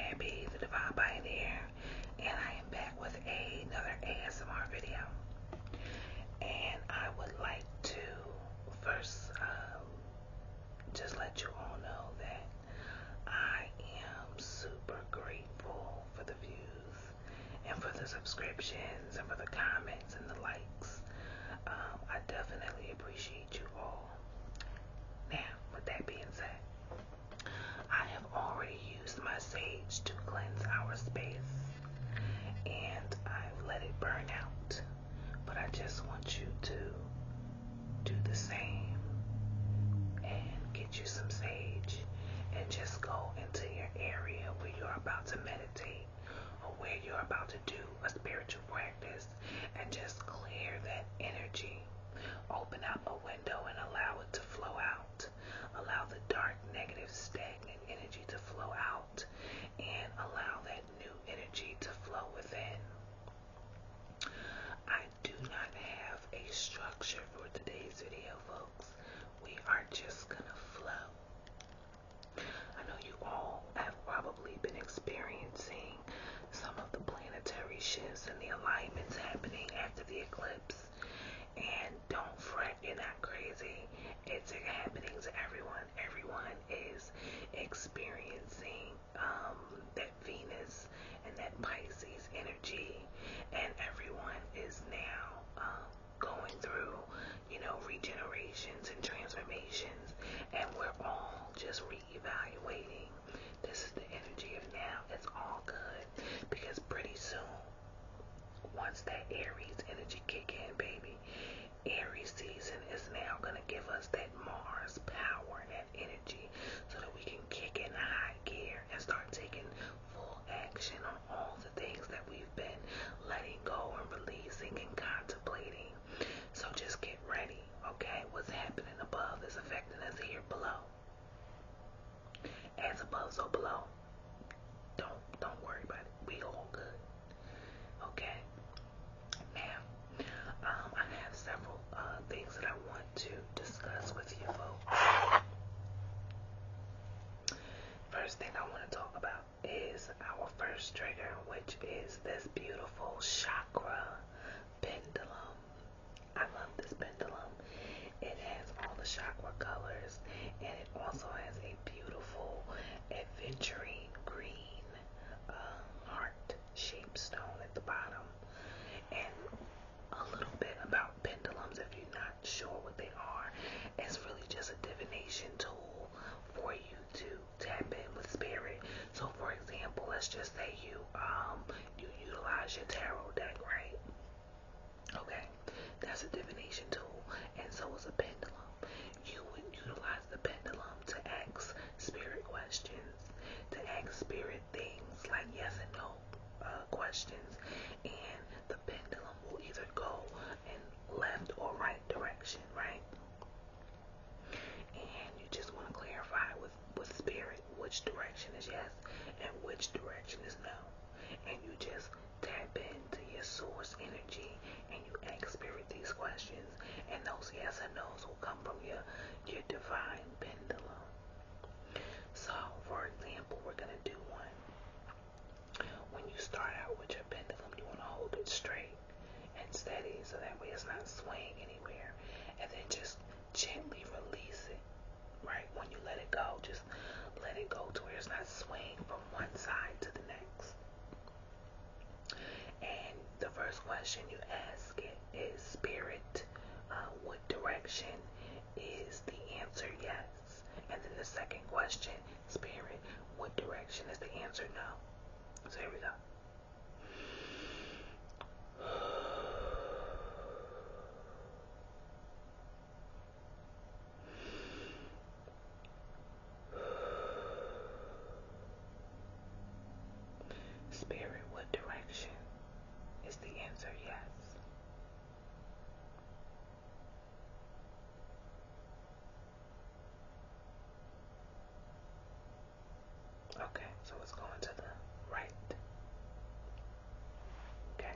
Gabby, the Divine Pioneer, and I am back with another ASMR video. And I would like to first just let you all know that I am super grateful for the views and for the subscriptions and for the comments and the likes. I definitely appreciate you all. Now, with that being said, I have already used my sage to cleanse our space, and I've let it burn out. But I just want you to do the same and get you some sage and just go into your area where you're about to meditate or where you're about to do a spiritual practice and just clear that energy. Open up a window and allow it to flow out. Allow the dark, negative, stagnant energy to flow out and allow that new energy to flow within. I do not have a structure for today's video, folks. We are just gonna flow. I know you all have probably been experiencing some of the planetary shifts and the alignments happening after the eclipse. And don't fret, you're not crazy. It's happening to everyone. Everyone is experiencing that Venus and that Pisces energy, and everyone is now going through, regenerations and transformations, and we're all just reevaluating. This is the energy of now. It's all good because pretty soon, once that Aries energy kick in, baby, Aries season is now going to give us that Mars power and that energy so that we can kick in high gear and start taking full action on all the things that we've been letting go and releasing and contemplating. So just get ready, okay? What's happening above is affecting us here below. As above, so below. Don't worry about it. We all good. Okay? Now, I have several things that I want to discuss with you folks. First thing I want to talk about is our first trigger, which is this beautiful chakra pendulum. I love this pendulum. It has all the chakra colors, and it also has a beautiful adventurine green heart-shaped stone at the bottom. And a little bit about pendulums, if you're not sure what they are, it's really just a divination tool for you to tap in with spirit. So for example, let's just say you utilize your tarot deck, right? Okay, that's a divination tool, and so is a pendulum. You would utilize the pendulum to ask spirit questions, to ask spirit things like yes and no questions, and the pendulum will either go in left or right direction, right? And you just want to clarify with spirit which direction is yes and which direction is no. And you just tap into your source energy and you ask spirit these questions, and those yes and no's will come from your divine pendulum. So for example, we're going to do one. When you start out with your pendulum, you want to hold it straight and steady so that way it's not swaying anywhere, and then just gently release it. Right, when you let it go, just let it go to where it's not swaying from one side to the next. And the first question you ask it is, spirit, what direction is the answer yes? And then the second question, spirit, what direction is the answer no? So here we go. Spirit, what direction is the answer yes? Okay, so it's going to the right. Okay.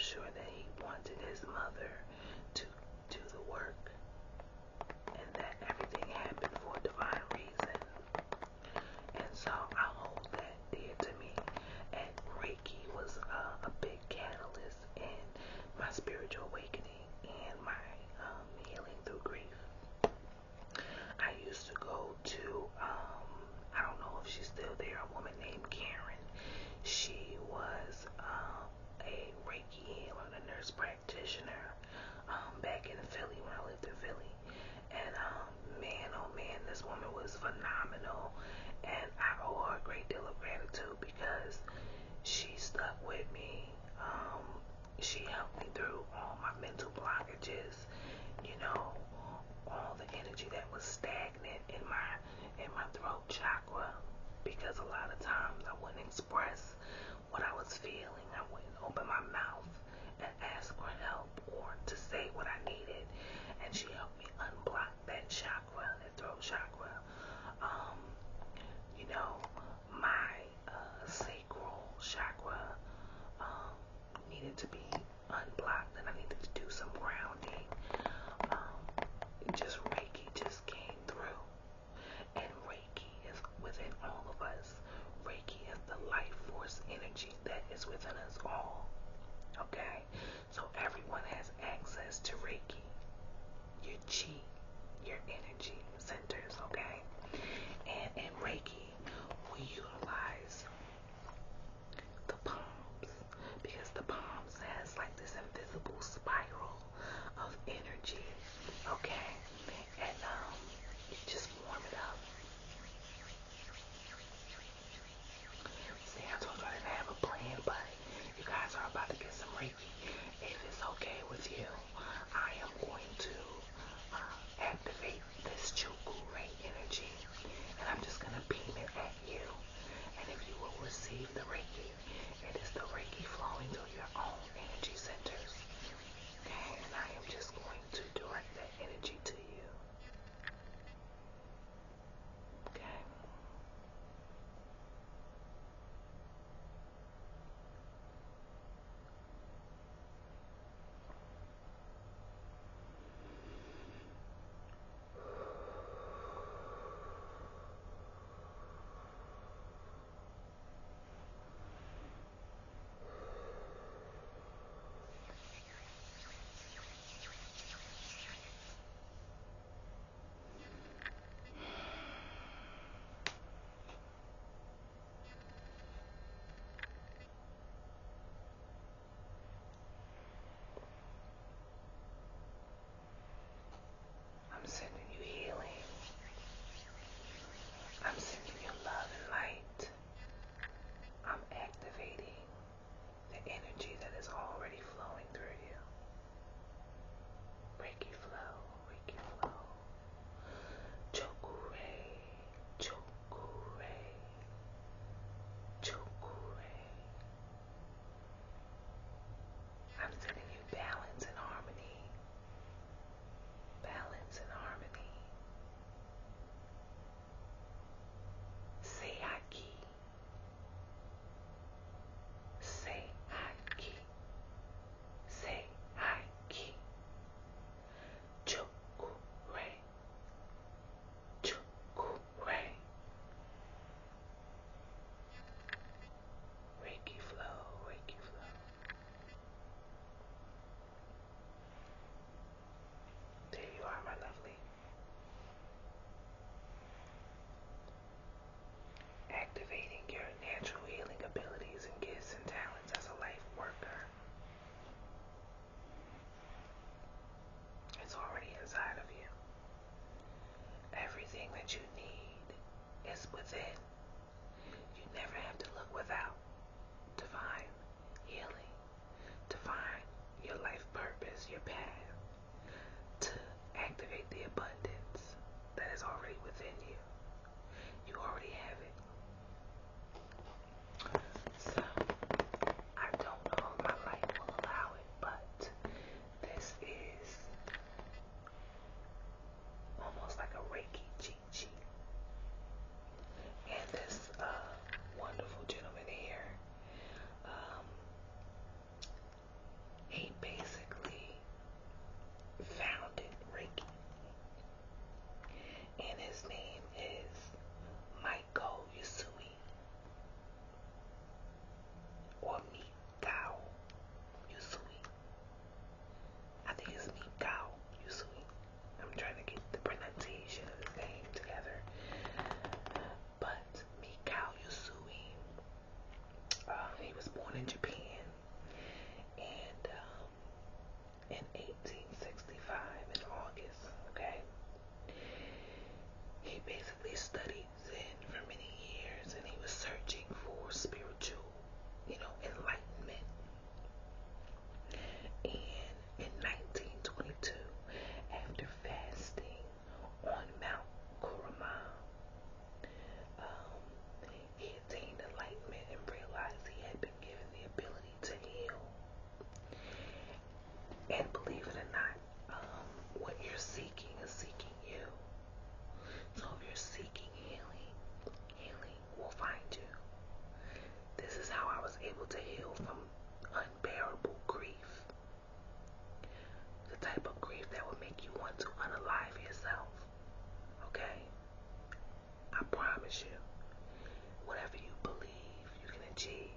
sure that he wanted his mother to do the work and that everything happened for a divine reason. And so I hold that dear to me. And Reiki was a big catalyst in my spiritual awakening and my healing through grief. I used to go to, I don't know if she's still there, a woman named Karen. She was a Reiki healer and a nurse practitioner back in Philly when I lived in Philly. And man, oh man, this woman was phenomenal. And I owe her a great deal of gratitude because she stuck with me. She helped me through all my mental blockages, you know, all the energy that was stagnant in my throat chakra, because a lot of times I wouldn't express what I was feeling. I wouldn't open my mouth and ask for help or to say what I needed. And she helped me unblock that chakra, that throat chakra. You know, my sacral chakra needed to be unblocked, and I needed to do some grounding. Just Reiki just came through, and Reiki is within all of us. Reiki is the life force energy that is within us all. Okay, so everyone has access to Reiki, your chi, your energy centers. Okay, and in Reiki we utilize the palms, because the palms has like this invisible spiral of energy, okay? And you just warm it up. See, I told you I didn't have a plan, but you guys are about to get some Reiki. If it's okay with you, I am going to activate this Choku Ray energy, and I'm just gonna beam it at you. And if you This is how I was able to heal from unbearable grief. The type of grief that would make you want to unalive yourself. Okay? I promise you, whatever you believe, you can achieve.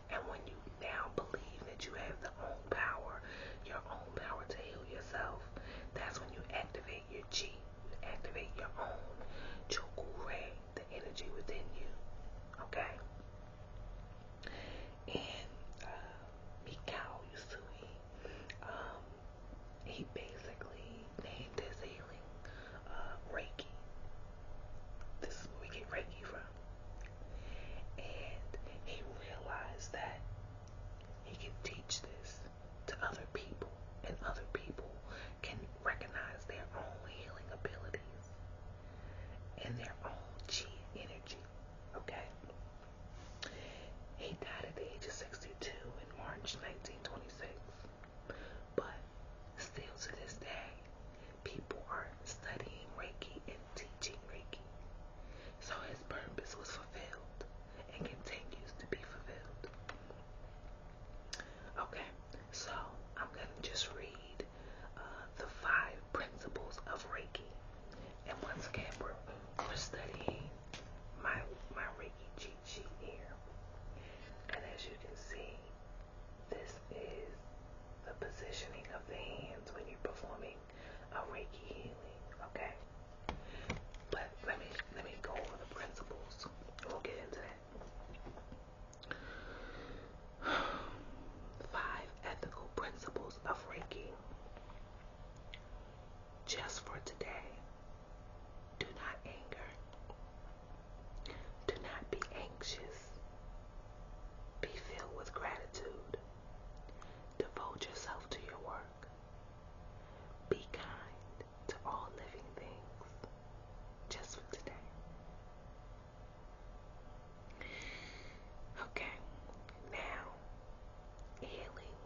And when you now believe that you have your own power to heal yourself, that's when you activate your chi. You activate your own chokure, the energy within you. Okay? And Mikao Usui, he basically named his healing Reiki. This is where we get Reiki from. And he realized that he can teach this to other people, and other people can recognize their own healing abilities and their own chi energy. Okay? He died at the age of 62 in March 1926. But still to this day, people are studying Reiki and teaching Reiki. So his purpose was fulfilled and continues to be fulfilled. Okay, so I'm going to just read the 5 principles of Reiki. And once again, we're studying my Reiki cheat sheet here. And as you can see, this is the positioning of the hands when you're performing a Reiki healing, okay? But let me go over the principles. We'll get into that. 5 ethical principles of Reiki. Just for today, do not anger. Do not be anxious. Be filled with gratitude. Devote yourself to your work. Be kind to all living things. Just for today. Okay, now, healing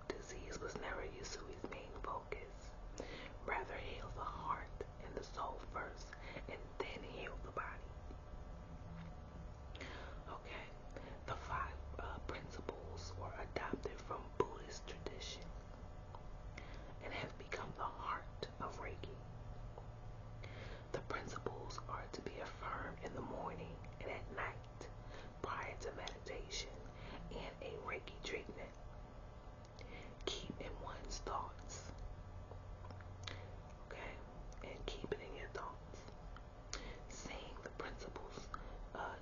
disease was never Usui's main focus. Rather, heal the heart and the soul first, and then heal the body. Okay, the 5 principles were adopted from Buddhist tradition and have become the heart of Reiki. The principles are to be affirmed in the morning and at night prior to meditation and a Reiki treatment. Keep in one's thoughts. Okay, and keep it in your thoughts. Saying the principles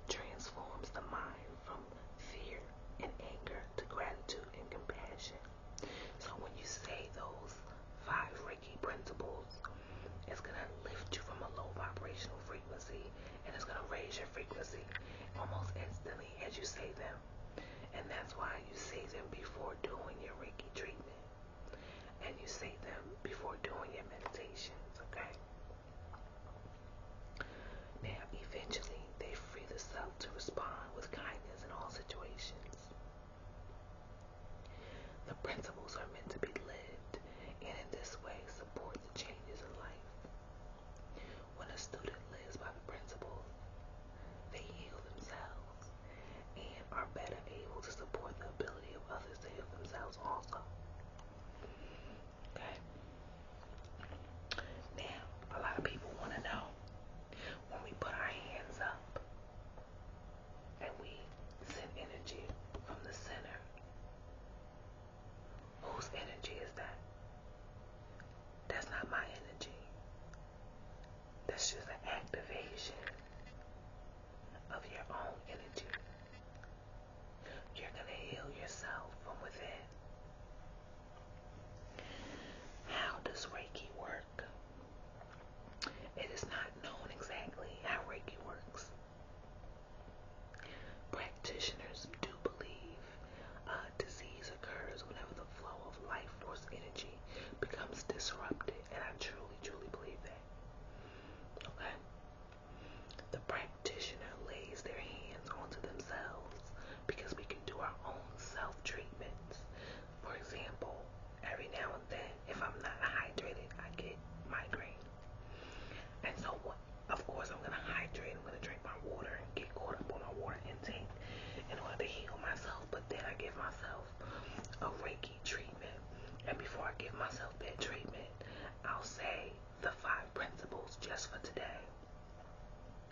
transforms the mind from fear and anger to gratitude and compassion. So when you say those 5 Reiki principles, it's going to lift you from a low vibrational frequency, and it's going to raise your frequency almost instantly as you say them. And that's why you say them before doing your Reiki treatment, and you say them before doing your meditations, okay? Now, eventually, they free the self to respond with kindness in all situations. The principles are meant to be lived, and in this way support the changes in life. When a student lives by the principles, they heal themselves and are better able to support the ability of others to heal themselves also. Okay? Now, a lot of people want to know, when we put our hands up and we send energy from the center, whose energy is that? That's not my energy. That's just an activation of your own energy. You're going to heal yourself from within. give myself that treatment, I'll say the 5 principles just for today.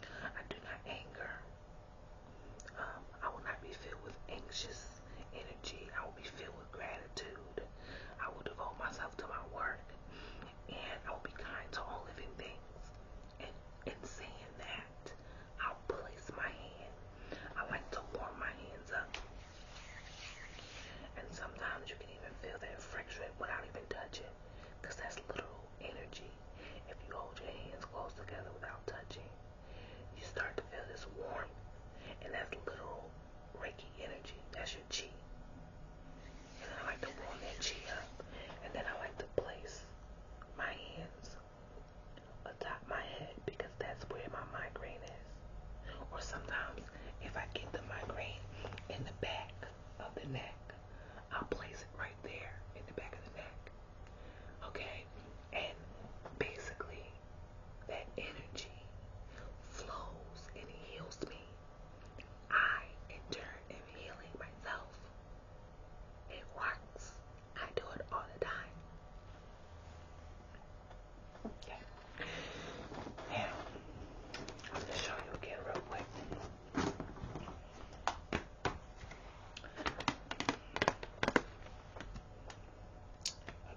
I do not anger. I will not be filled with anxious energy. I will be filled with gratitude. I will devote myself to my work, and I will be kind to all living things. And in saying that, I'll place my hand. I like to warm my hands up. And sometimes you can even feel that friction without even touching, because that's literal energy. If you hold your hands close together without touching, you start to feel this warmth, and that's literal Reiki energy. That's your chi. And then I like to warm that chi up, and then I like to place my hands atop my head, because that's where my migraine is. Or sometimes if I get the migraine in the back of the neck, I'll place it right there in the back of the neck. Okay? And basically, that energy flows and it heals me. I, in turn, am healing myself. It works. I do it all the time. Okay. Now, I'm going to show you again real quick.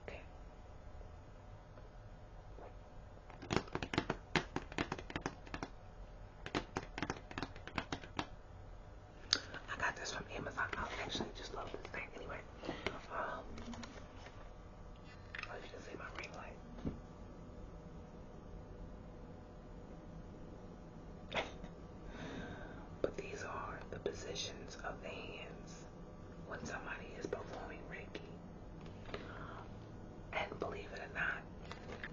Okay. I got this from Amazon. I actually just love this thing. Anyway, oh, you can see my ring light. But these are the positions of the hands when somebody is performing Reiki. And believe it or not,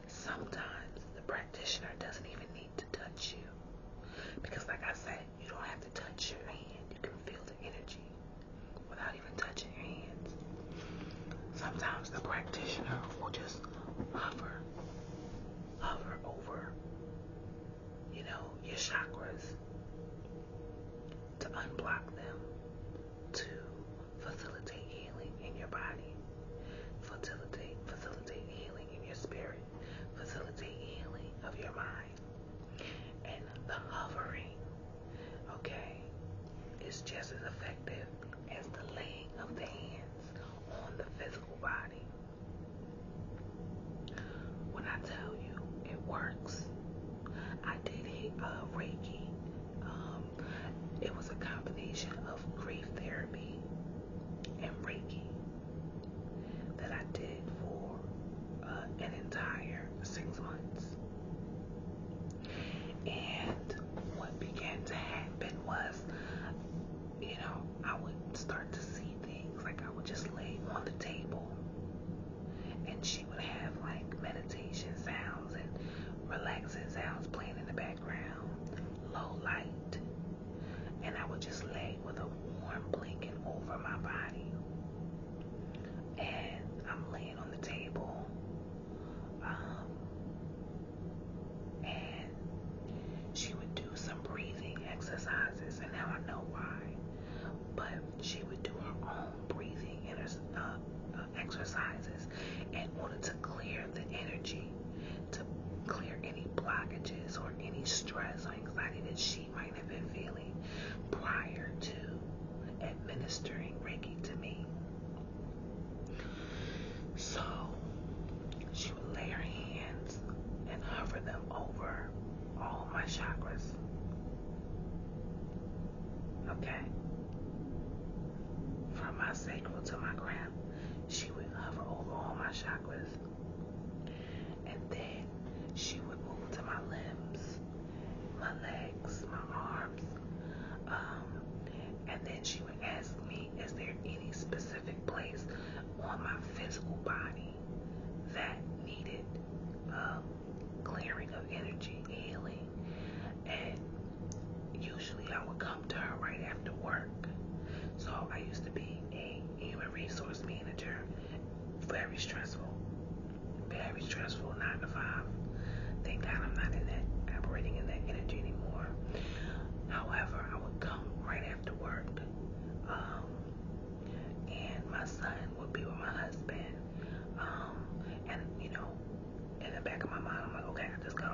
sometimes the practitioner doesn't even need to touch you. Because like I said, you don't have to touch your hand. You can feel the energy without even touching your hands. Sometimes the practitioner will just hover over, your chakras to unblock them, to facilitate healing in your body, facilitate healing in your spirit, facilitate healing of your mind. And the hovering, okay, is just as effective as the laying of the hands on the physical body. When I tell you it works, I did Reiki. It was a combination of grief therapy and Reiki that I did for an entire 6 months. And what began to happen was, I would start to see things. Like I would just lay on the table and she would have like meditation sounds and relaxing sounds playing in the background, low light, and I would just lay with a warm blanket over my body, and I'm laying on the table, and she would do some breathing exercises, and now I know why, but she would do her own breathing exercises in order to clear the energy, to clear any blockages or any stress or anxiety that she might have been feeling prior to administering Reiki to me. So she would lay her hands and hover them over all my chakras. Okay? From my sacral to my crown, she would hover over all my chakras. And then she would move to my limbs, my legs, my arms. And then she would ask me, is there any specific place on my physical body that needed clearing of energy, healing? And usually I would come to her right after work. So I used to be a human resource manager. Very stressful 9 to 5. Thank God I'm not operating in that energy anymore. However, I would come right after work, and my son would be with my husband,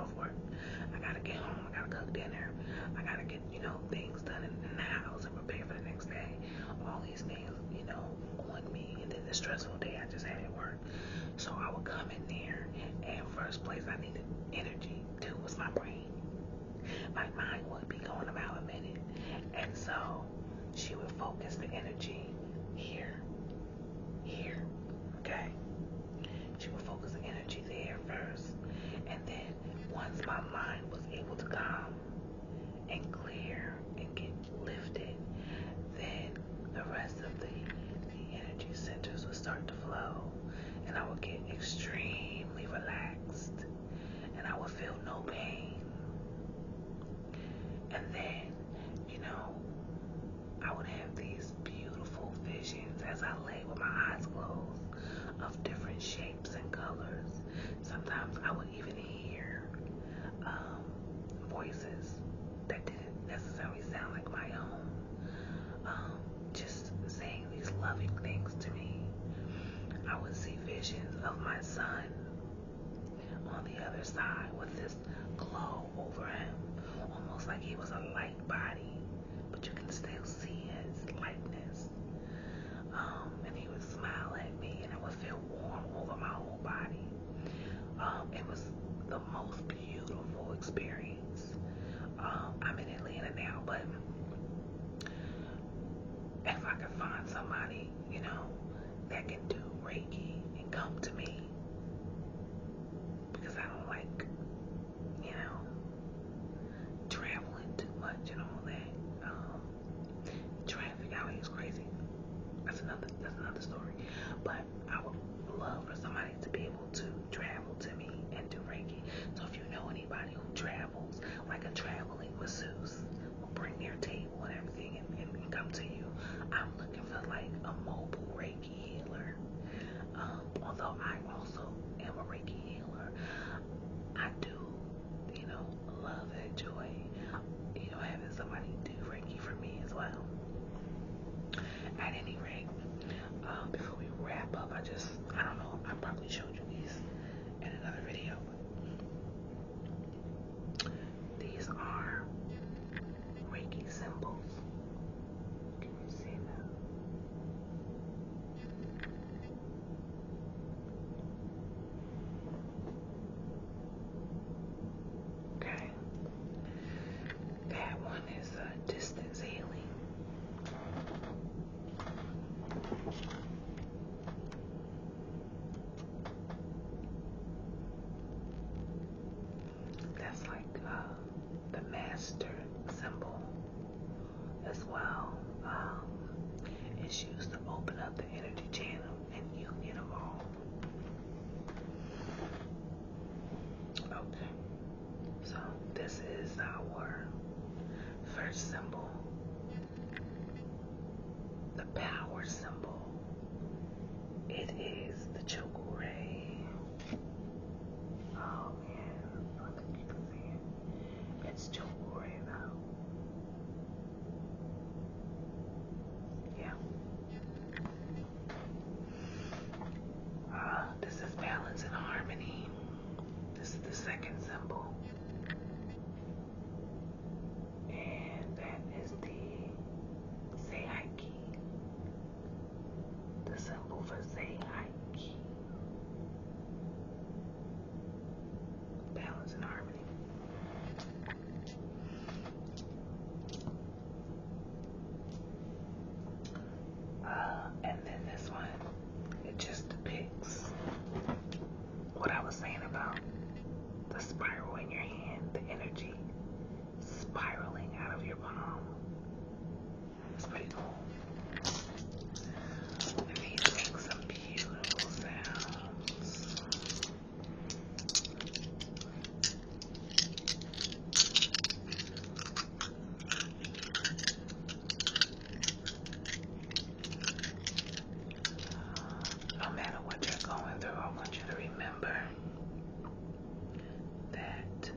off work. I gotta get home. I gotta cook dinner. I gotta get, things done in the house and prepare for the next day. All these things, on me. And then the stressful day I just had at work. So I would come in there, and first place I needed energy to was my brain. My mind would be going about a minute. And so she would focus the energy here, okay? She would focus the energy there first. And then once my mind was able to calm and clear and get lifted, then the rest of the energy centers would start to flow. And I would get extremely relaxed. And I would feel no pain. And then, I would have these beautiful visions as I lay with my eyes closed of different shapes and colors. Sometimes I would even hear voices that didn't necessarily sound like my own, just saying these loving things to me. I would see visions of my son on the other side with this glow over him, almost like he was a light body, but you can still see his lightness. And he would smile at me, and I would feel warm over my whole body. It was the most beautiful experience. I'm in Atlanta now, but if I could find somebody, that can do Reiki and come to me, because I don't like, traveling too much and all that. Traffic out here is crazy. That's another story. But I would love for somebody to be able to travel to me and do Reiki. So if you know anybody who travels, like a traveling masseuse, will bring their table and everything and come to you. I'm looking for like a mobile Reiki healer. Although I also am a Reiki healer, I do, love and enjoy, having somebody do Reiki for me as well. At any rate, before we wrap up, I don't know, I probably showed you these in another video. These are Reiki symbols. Can you see them? Okay. That one is distance healing. That's like the master symbol as well. It's used to open up the energy channel and union of all. Okay, so this is our first symbol, the power symbol. It is the Chokure. Oh man, I don't think you can see it. It's Chokure though. Yeah. This is balance and harmony. This is the second symbol. And that is the Seiki. The symbol for Seiki. Balance and harmony. And then this one, it just depicts what I was saying about the spiral in your hand, the energy spiraling out of your palm. It's pretty cool. And these make some beautiful sounds. No matter what you're going through, I want you to remember that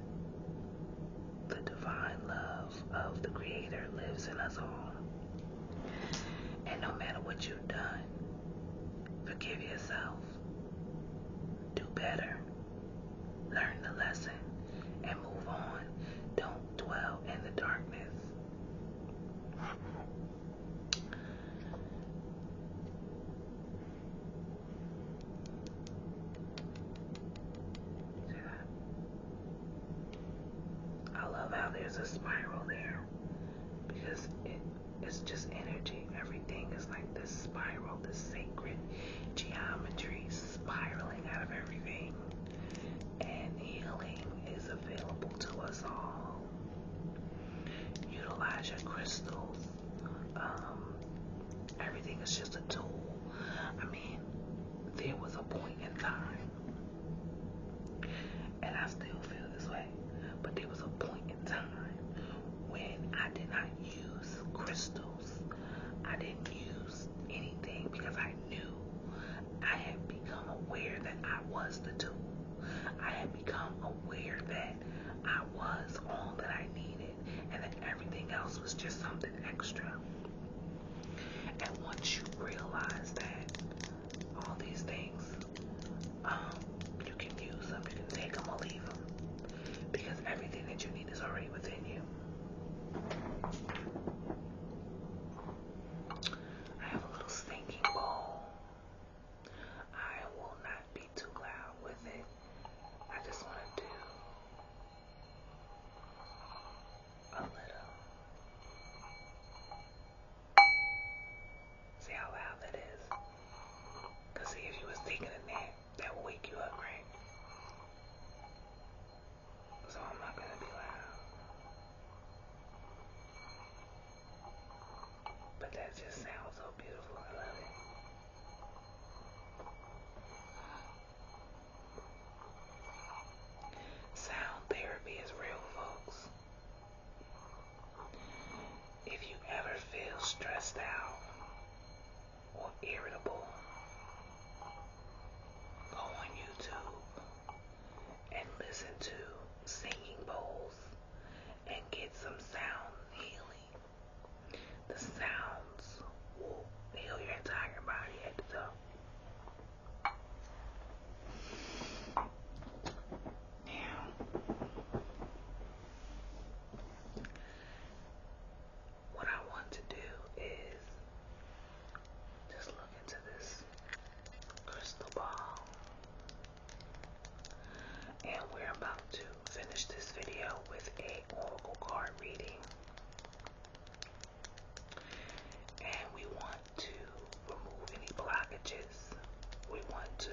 the divine love of the Creator lives in us all. And no matter what you've done, forgive yourself, do better, learn the lesson, there's a spiral there because it's just energy. Everything is like this spiral, this sacred geometry spiraling out of everything. And healing is available to us all. Utilize your crystals. Everything is just a tool. I mean, there was a point in time, and I still feel this way, but there was a point in time when I did not use crystals. I didn't use anything because I knew I had become aware that I was the tool. I had become aware that I was all that I needed and that everything else was just something extra. And once you realize that all these things, you can use them, you can take them or leave them, because everything that you need is already within you. I have a little stinking bowl. I will not be too loud with it. I just want to do a little. See how loud that is? Because see, if you was taking a nap, that will wake you up, right? So I'm not going to be loud. But that just sounds so beautiful. I love it. Sound therapy is real, folks. If you ever feel stressed out or irritable, go on YouTube and listen to singing bowls and get some sound healing. The sounds will heal your entire body at the top. Now, what I want to do is just look into this crystal ball. And we're about to finish this video with a oracle card reading. And we want to remove any blockages. We want to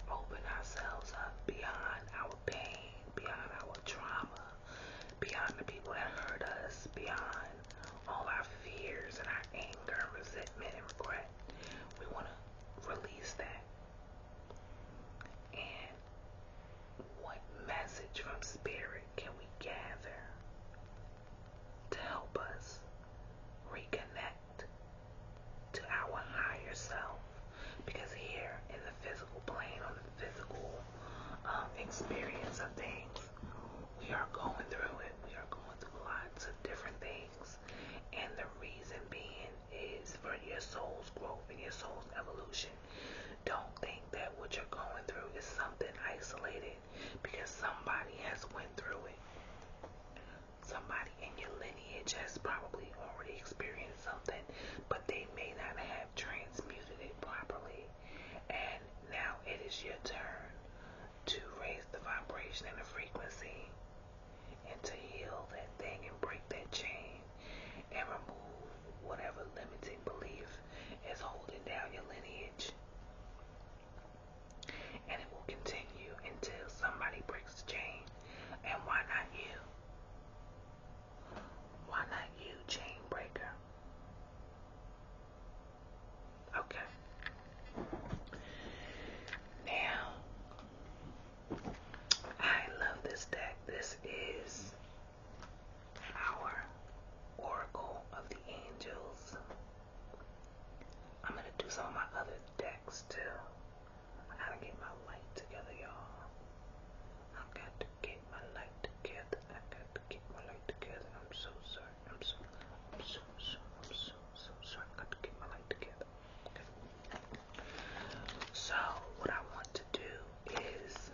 open ourselves up beyond our pain, beyond our trauma, beyond the people that hurt us, beyond all our fears and our anger, resentment, and regret. We want to release that. And what message from Spirit can we gather to help us reconnect to our higher self? Because here in the physical plane, on the physical experience of things, we are going through it. We are going through lots of different things. And the reason being is for your soul's growth and your soul's evolution. Don't think that what you're going through is something isolated, because somebody has went through it. Somebody in your lineage has probably already experienced something, but they may not have transmuted it properly. And now it is your turn to raise the vibration and the frequency and to heal that thing and break that chain and remove whatever limiting belief is holding down your lineage. And it will continue until somebody breaks the chain. And why not you? Why not you, chain breaker? Okay. Now, I love this deck. This is our Oracle of the Angels. I'm going to do some of my other decks too. I gotta get my light together, y'all. I got to get my light together. I got to get my light together. I'm so sorry. I'm so sorry. I got to get my light together. Okay. So, what I want to do is,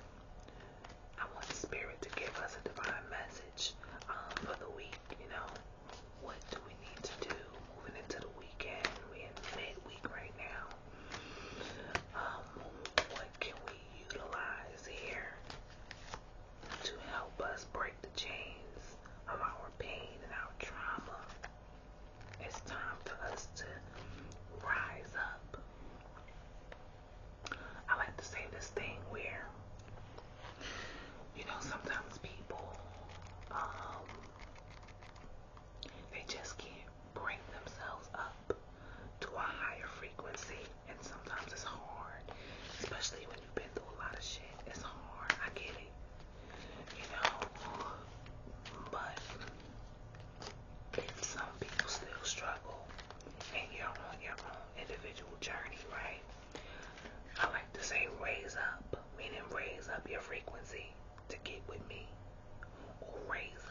I want Spirit to give us a divine message for the week. You know, what do we need to do moving into the weekend? We're in midweek right now. journey, right? I like to say raise up, meaning raise up your frequency to get with me, or raise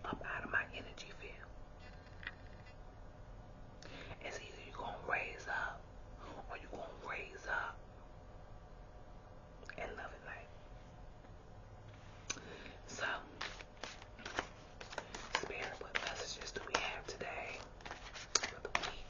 up out of my energy field. It's either you're going to raise up or you're going to raise up and love and light. So, Spirit, what messages do we have today for the week?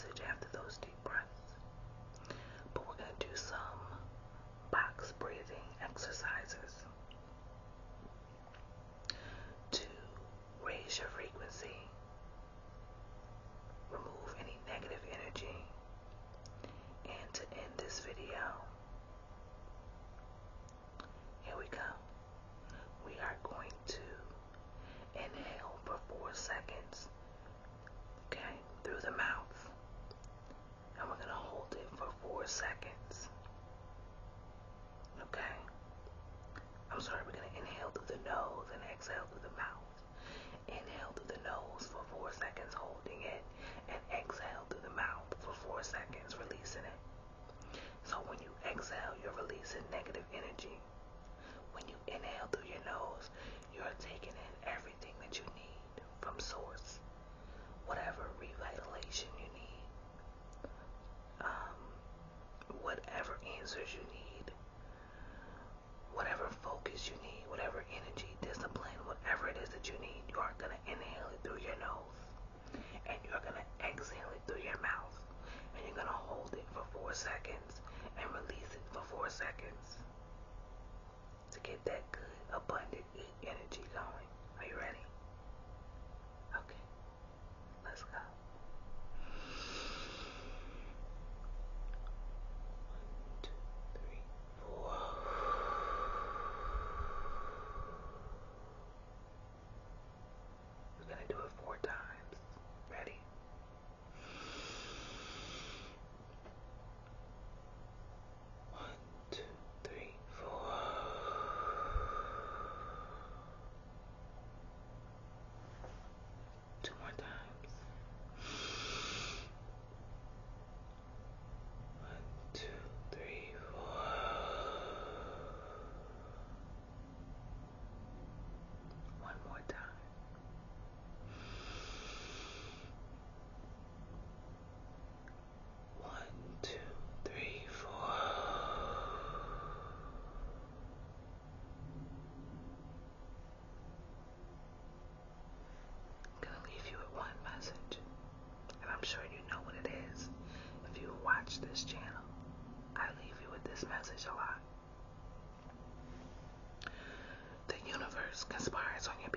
message after those deep breaths. But we're going to do some box breathing exercises to raise your frequency, remove any negative energy, and to end this video. Here we go. We are going to inhale for 4 seconds, okay, through the mouth. And we're going to hold it for 4 seconds. Okay? I'm sorry, we're going to inhale through the nose and exhale through the mouth. Inhale through the nose for 4 seconds, holding it, and exhale through the mouth for 4 seconds, releasing it. So when you exhale, you're releasing negative energy. When you inhale through your nose, you're taking in everything that you need from source. Whatever revitalization you need, whatever answers you need, whatever focus you need, whatever energy, discipline, whatever it is that you need, you are going to inhale it through your nose, and you're going to exhale it through your mouth, and you're going to hold it for 4 seconds and release it for 4 seconds to get that good, abundant energy going. Are you ready? Okay, let's go. 1, 2, 3, 4. We're gonna do it 4 times. Ready? 1, 2, 3, 4. Two more times. 1, 2, 3, 4. One more time. 1, 2, 3, 4. I'm gonna leave you with one message, and I'm sure you know what it is. If you watch this channel, I leave you with this message a lot. The universe conspires on your